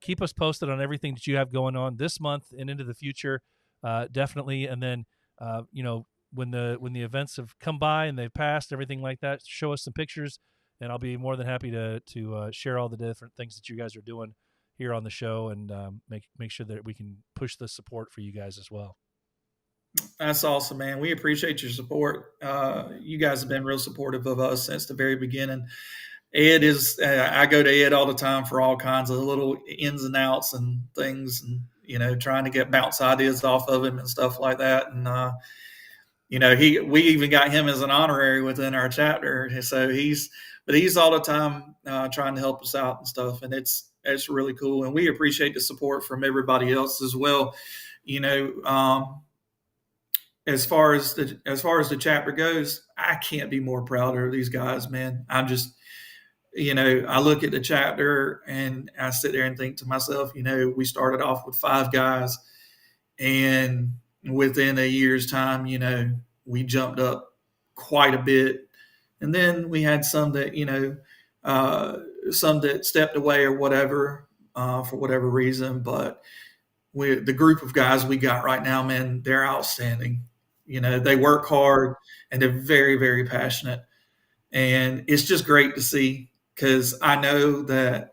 Keep us posted on everything that you have going on this month and into the future, definitely. And then, when the events have come by and they've passed, everything like that, show us some pictures, and I'll be more than happy to share all the different things that you guys are doing here on the show, and make sure that we can push the support for you guys as well. That's awesome, man. We appreciate your support. You guys have been real supportive of us since the very beginning. Ed is, I go to Ed all the time for all kinds of little ins and outs and things, and, trying to get bounce ideas off of him and stuff like that. And, we even got him as an honorary within our chapter. So he's all the time trying to help us out and stuff. And it's really cool. And we appreciate the support from everybody else as well. As far as the chapter goes, I can't be more prouder of these guys, man. I'm just, I look at the chapter and I sit there and think to myself, we started off with 5 guys, and within a year's time, we jumped up quite a bit. And then we had some that, some that stepped away or whatever, for whatever reason. But the group of guys we got right now, man, they're outstanding. They work hard and they're very, very passionate. And it's just great to see, because I know that,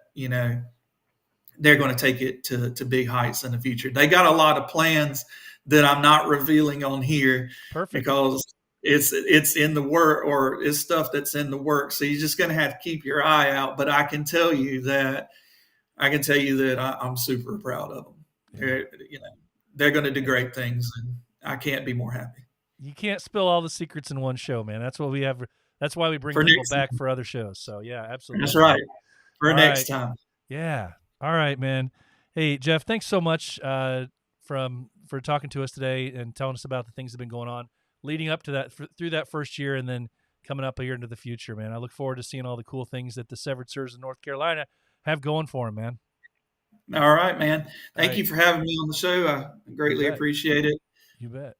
they're going to take it to big heights in the future. They got a lot of plans that I'm not revealing on here. Perfect. Because it's in the work, or it's stuff that's in the work. So you're just going to have to keep your eye out. But I can tell you that I'm super proud of them. Yeah. They're going to do great things, and I can't be more happy. You can't spill all the secrets in one show, man. That's what we have. That's why we bring For people next back time. for other shows. So yeah, absolutely. That's right. For All next right. time. Yeah. All right, man. Hey, Jeff, thanks so much for talking to us today and telling us about the things that have been going on leading up to that, through that first year, and then coming up a year into the future, man. I look forward to seeing all the cool things that the Severed Sirs in North Carolina have going for them, man. All right, man. Thank right. you for having me on the show. I greatly appreciate it. You bet.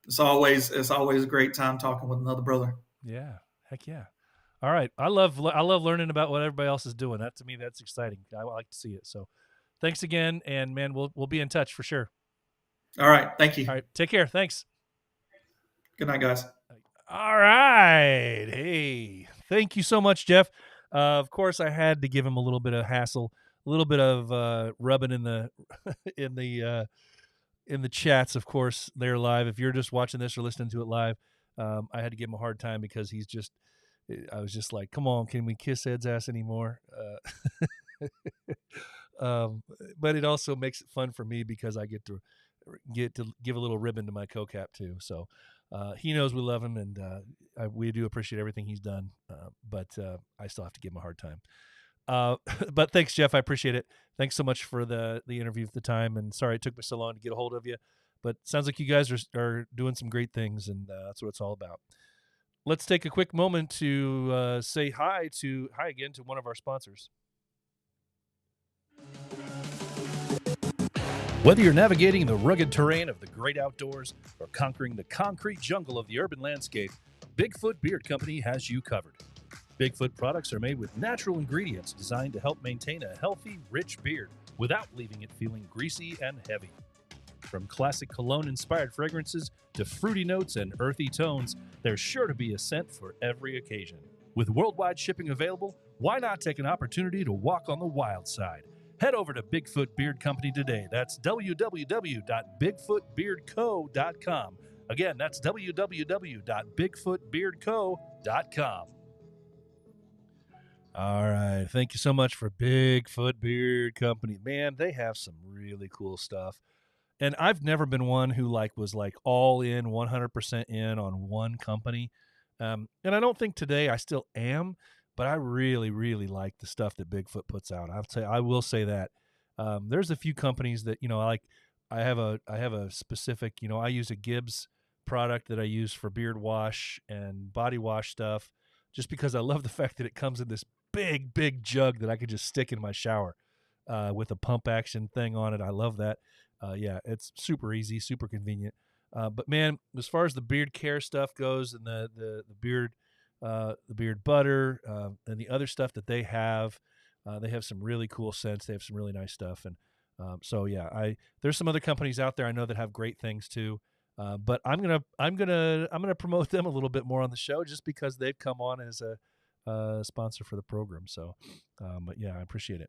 It's always a great time talking with another brother. Yeah. Heck yeah. All right. I love learning about what everybody else is doing. That, to me, that's exciting. I like to see it. So thanks again. And man, we'll be in touch for sure. All right. Thank you. All right. Take care. Thanks. Good night, guys. All right. Hey, thank you so much, Jeff. Of course, I had to give him a little bit of hassle, a little bit of rubbing in the in the chats. Of course, they're live. If you're just watching this or listening to it live, I had to give him a hard time because I was just like, come on, can we kiss Ed's ass anymore? But it also makes it fun for me because I get to give a little ribbon to my co-cap too. So he knows we love him, and we do appreciate everything he's done. But I still have to give him a hard time. But thanks, Jeff. I appreciate it. Thanks so much for the interview at the time. And sorry it took me so long to get a hold of you. But sounds like you guys are doing some great things, and that's what it's all about. Let's take a quick moment to say hi again to one of our sponsors. Whether you're navigating the rugged terrain of the great outdoors or conquering the concrete jungle of the urban landscape, Bigfoot Beard Company has you covered. Bigfoot products are made with natural ingredients designed to help maintain a healthy, rich beard without leaving it feeling greasy and heavy. From classic cologne-inspired fragrances to fruity notes and earthy tones, there's sure to be a scent for every occasion. With worldwide shipping available, why not take an opportunity to walk on the wild side? Head over to Bigfoot Beard Company today. That's www.bigfootbeardco.com. Again, that's www.bigfootbeardco.com. All right. Thank you so much for Bigfoot Beard Company. Man, they have some really cool stuff. And I've never been one who was all in 100% in on one company. And I don't think today I still am, but I really, really like the stuff that Bigfoot puts out. I will say that. There's a few companies that, I like. I have a specific, I use a Gibbs product that I use for beard wash and body wash stuff, just because I love the fact that it comes in this big jug that I could just stick in my shower with a pump action thing on it. I love that. Yeah, it's super easy, super convenient. But man, as far as the beard care stuff goes, and the beard butter and the other stuff that they have some really cool scents. They have some really nice stuff, and so yeah, there's some other companies out there I know that have great things too. But I'm gonna promote them a little bit more on the show, just because they've come on as a sponsor for the program. So, but yeah, I appreciate it.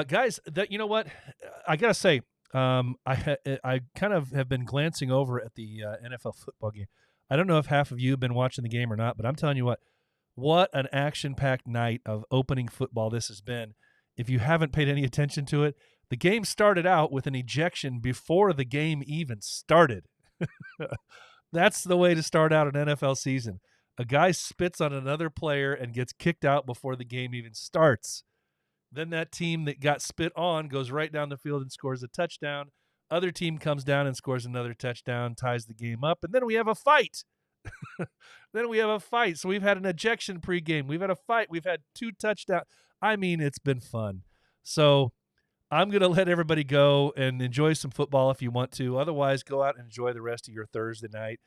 Guys, you know what? I gotta say, I kind of have been glancing over at the NFL football game. I don't know if half of you have been watching the game or not, but I'm telling you what an action-packed night of opening football this has been. If you haven't paid any attention to it, the game started out with an ejection before the game even started. That's the way to start out an NFL season. A guy spits on another player and gets kicked out before the game even starts. Then that team that got spit on goes right down the field and scores a touchdown. Other team comes down and scores another touchdown, ties the game up, and then we have a fight. So we've had an ejection pregame. We've had a fight. We've had 2 touchdowns. I mean, it's been fun. So I'm going to let everybody go and enjoy some football if you want to. Otherwise, go out and enjoy the rest of your Thursday night.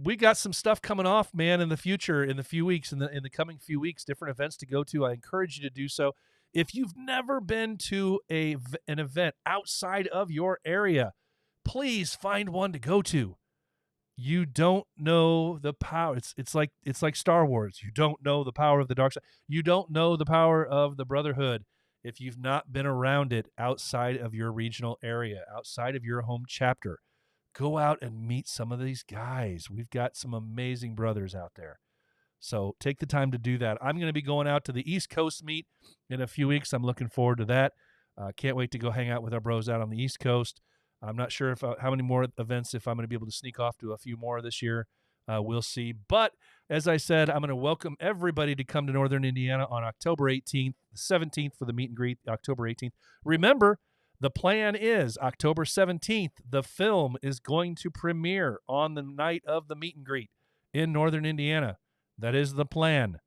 We got some stuff coming off, man, in the future, in the few weeks, in the coming few weeks, different events to go to. I encourage you to do so. If you've never been to an event outside of your area, please find one to go to. You don't know the power. It's like Star Wars. You don't know the power of the dark side. You don't know the power of the Brotherhood if you've not been around it outside of your regional area, outside of your home chapter. Go out and meet some of these guys. We've got some amazing brothers out there. So take the time to do that. I'm going to be going out to the East Coast meet in a few weeks. I'm looking forward to that. Can't wait to go hang out with our bros out on the East Coast. I'm not sure how many more events, if I'm going to be able to sneak off to a few more this year. We'll see. But as I said, I'm going to welcome everybody to come to Northern Indiana on October 18th, the 17th for the meet and greet, October 18th. Remember, the plan is October 17th, the film is going to premiere on the night of the meet and greet in Northern Indiana. That is the plan.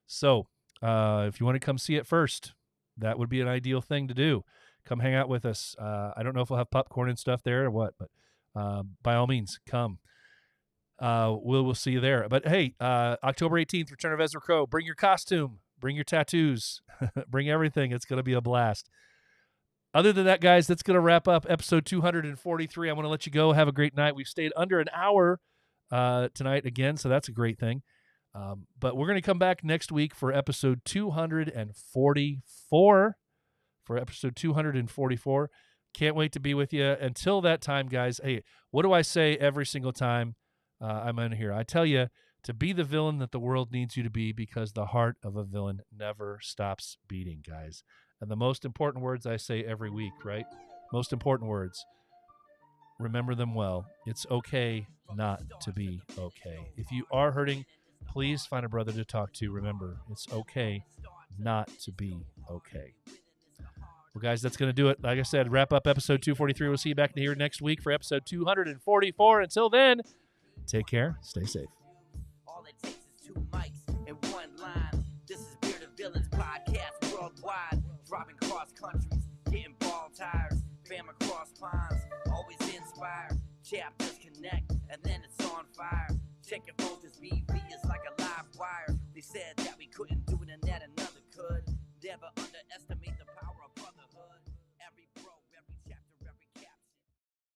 So if you want to come see it first, that would be an ideal thing to do. Come hang out with us. I don't know if we'll have popcorn and stuff there or what, but by all means, come. We'll see you there. But hey, October 18th, Return of Ezra Crow. Bring your costume. Bring your tattoos. Bring everything. It's going to be a blast. Other than that, guys, that's going to wrap up episode 243. I want to let you go. Have a great night. We've stayed under an hour tonight again, so that's a great thing. But we're going to come back next week for episode 244. For episode 244. Can't wait to be with you. Until that time, guys, hey, what do I say every single time I'm in here? I tell you to be the villain that the world needs you to be, because the heart of a villain never stops beating, guys. And the most important words I say every week, right? Most important words. Remember them well. It's okay not to be okay. If you are hurting, please find a brother to talk to. Remember, it's okay not to be okay. Well, guys, that's going to do it. Like I said, wrap up episode 243. We'll see you back here next week for episode 244. Until then, take care. Stay safe. All it takes is 2 mics and 1 line. This is Bearded Villains podcast worldwide. Dropping cross countries, getting ball tires. Fam across ponds, always inspired. Chapters connect, and then it's on fire. Check your focus, BV.